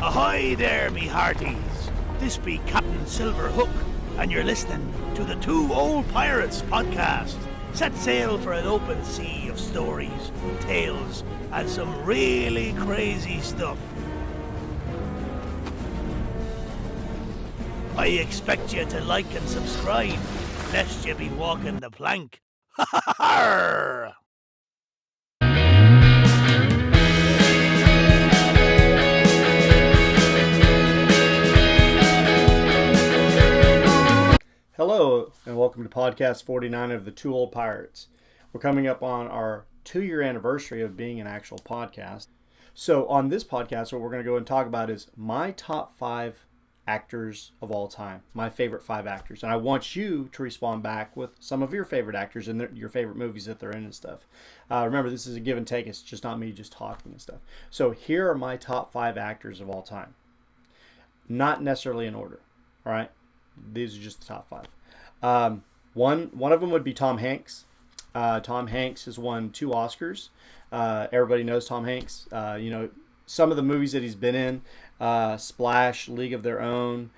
Ahoy there, me hearties. This be Captain Silverhook, and you're listening to the Two Old Pirates podcast. Set sail for an open sea of stories, tales, and some really crazy stuff. I expect you to like and subscribe, lest you be walking the plank. Ha ha ha! Hello, and welcome to podcast 49 of the Two Old Pirates. We're coming up on our 2-year anniversary of being an actual podcast. So on this podcast, what we're going to go and talk about is my top 5 actors of all time, my favorite 5 actors. And I want you to respond back with some of your favorite actors and your favorite movies that they're in and stuff. Remember, this is a give and take. It's just not me just talking and stuff. So here are my top 5 actors of all time. Not necessarily in order, all right? These are just the top 5. One of them would be Tom Hanks. Tom Hanks has won 2 Oscars. Everybody knows Tom Hanks. Some of the movies that he's been in, Splash, League of Their Own,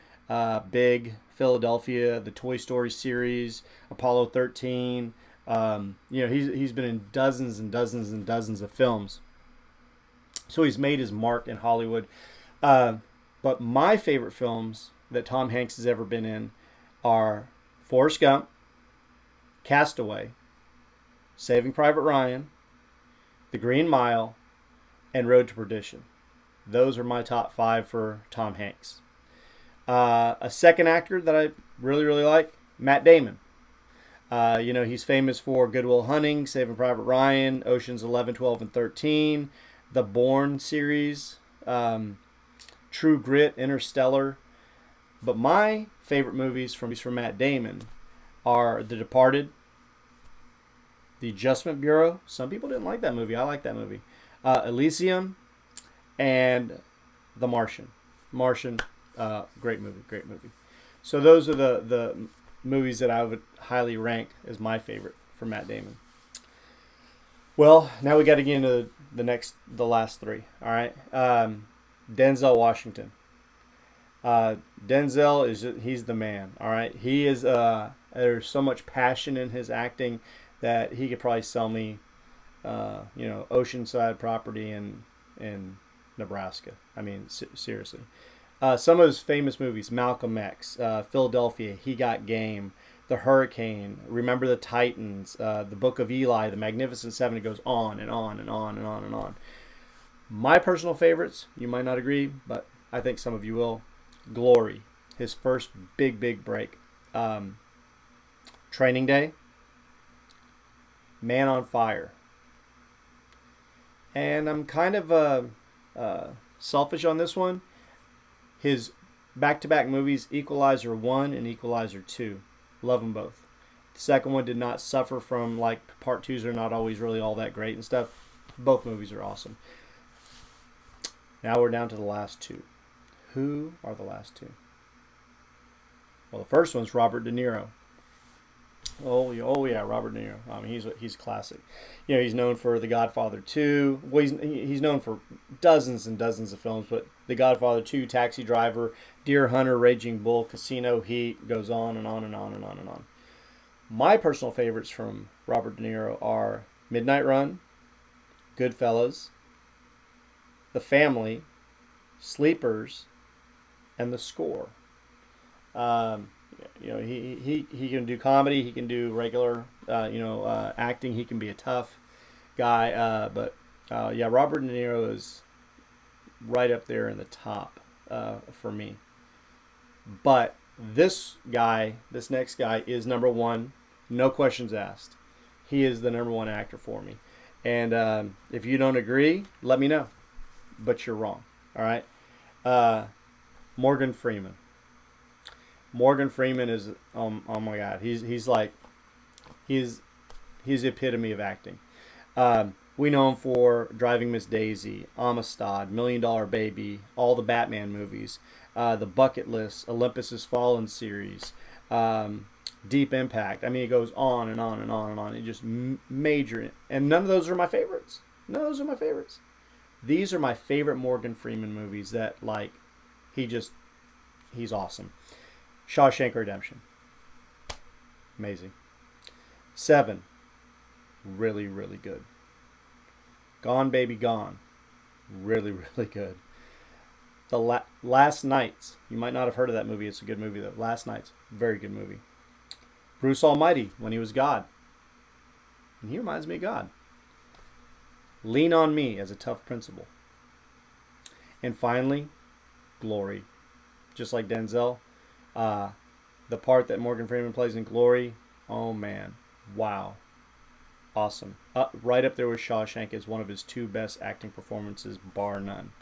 Big, Philadelphia, the Toy Story series, Apollo 13. He's been in dozens and dozens and dozens of films. So he's made his mark in Hollywood. But my favorite films that Tom Hanks has ever been in are Forrest Gump, Castaway, Saving Private Ryan, The Green Mile, and Road to Perdition. Those are my top 5 for Tom Hanks. A second actor that I really, really like, Matt Damon. He's famous for Good Will Hunting, Saving Private Ryan, Oceans 11, 12, and 13, the Bourne series, True Grit, Interstellar. But my favorite movies from Matt Damon are The Departed, The Adjustment Bureau. Some people didn't like that movie. I like that movie. Elysium, and The Martian. Great movie. So those are the movies that I would highly rank as my favorite for Matt Damon. Well, now we got to get into the last 3. All right. Denzel Washington. Denzel he's the man. All right. He is, there's so much passion in his acting that he could probably sell me, oceanside property in Nebraska. I mean, seriously. Some of his famous movies, Malcolm X, Philadelphia, He Got Game, The Hurricane, Remember the Titans, The Book of Eli, The Magnificent Seven. It goes on and on and on and on and on. My personal favorites, you might not agree, but I think some of you will. Glory, his first big break. Training Day, Man on Fire. And I'm kind of selfish on this one. His back-to-back movies, Equalizer 1 and Equalizer 2. Love them both. The second one did not suffer from, part 2s are not always really all that great and stuff. Both movies are awesome. Now we're down to the last 2. Who are the last 2? Well, the first one's Robert De Niro. Oh yeah, Robert De Niro. I mean, he's classic. He's known for The Godfather 2. Well, he's known for dozens and dozens of films, but The Godfather 2, Taxi Driver, Deer Hunter, Raging Bull, Casino, Heat, goes on and on and on and on and on. My personal favorites from Robert De Niro are Midnight Run, Goodfellas, The Family, Sleepers, and The Score. He can do comedy. He can do regular, acting. He can be a tough guy. But Robert De Niro is right up there in the top for me. But this next guy is number 1. No questions asked. He is the number 1 actor for me. And if you don't agree, let me know. But you're wrong. All right. Morgan Freeman. Morgan Freeman is oh my God. He's the epitome of acting. We know him for Driving Miss Daisy, Amistad, $1 Million Baby, all the Batman movies, the Bucket List, Olympus Has Fallen series, Deep Impact. I mean, it goes on and on and on and on. It just major. And none of those are my favorites. These are my favorite Morgan Freeman movies that, like, he's awesome. Shawshank Redemption. Amazing. 7. Really, really good. Gone Baby Gone. Really, really good. The Last Nights. You might not have heard of that movie. It's a good movie, though. Last Nights. Very good movie. Bruce Almighty, when he was God. And he reminds me of God. Lean on Me as a tough principal. And finally, Glory. Just like Denzel. The part that Morgan Freeman plays in Glory, oh man, wow. Awesome. Right up there with Shawshank is one of his 2 best acting performances, bar none.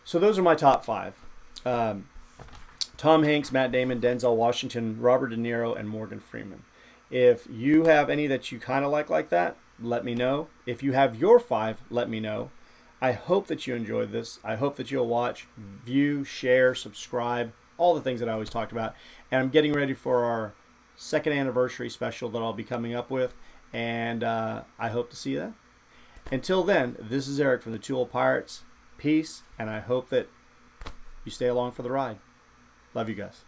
So those are my top 5. Tom Hanks, Matt Damon, Denzel Washington, Robert De Niro, and Morgan Freeman. If you have any that you kind of like that, let me know. If you have your 5, let me know. I hope that you enjoyed this. I hope that you'll watch, view, share, subscribe, all the things that I always talked about. And I'm getting ready for our 2nd anniversary special that I'll be coming up with. And I hope to see you then. Until then, this is Eric from the Two Old Pirates. Peace, and I hope that you stay along for the ride. Love you guys.